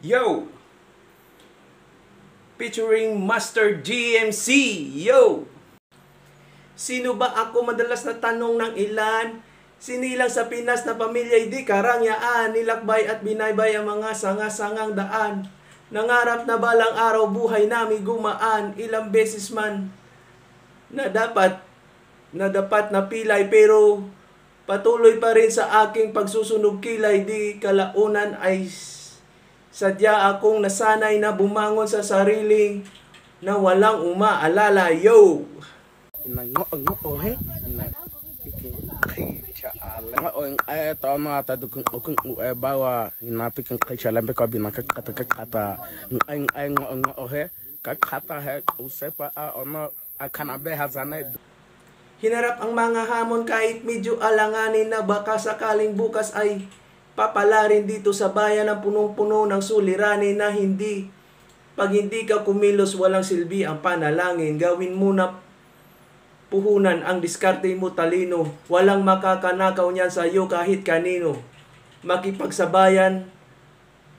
Yo! Featuring Master GMC. Yo! Sino ba ako madalas na tanong ng ilan? Sinilang sa Pinas na pamilya'y di karangyaan, nilakbay at binaybay ang mga sanga-sangang daan. Nangarap na balang araw buhay namin gumaan, ilang beses man na dapat napilay, pero patuloy pa rin sa aking pagsusunog kilay. Di kalaunan ay sadya akong nasanay na bumangon sa sariling na walang umaalala. Yo! Hinarap ang mga hamon kahit medyo alanganin na baka sakaling bukas ay papalarin dito sa bayan ng punong-puno ng suliranin na pag hindi ka kumilos walang silbi ang panalangin. Gawin mo na puhunan ang diskarte mo talino, walang makakanakaw niyan sa iyo kahit kanino. Makipagsabayan,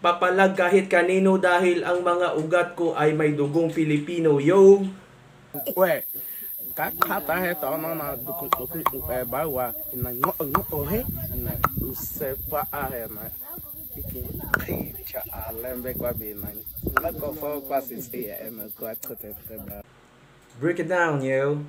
papalag kahit kanino dahil ang mga ugat ko ay may dugong Pilipino. Yo! Kakata he to na dukun bawa ina ngo he na usepa ahe na iki cha alembe kwa bi na la ko fo kwa sisi e me kwa kote. Break it down, yo.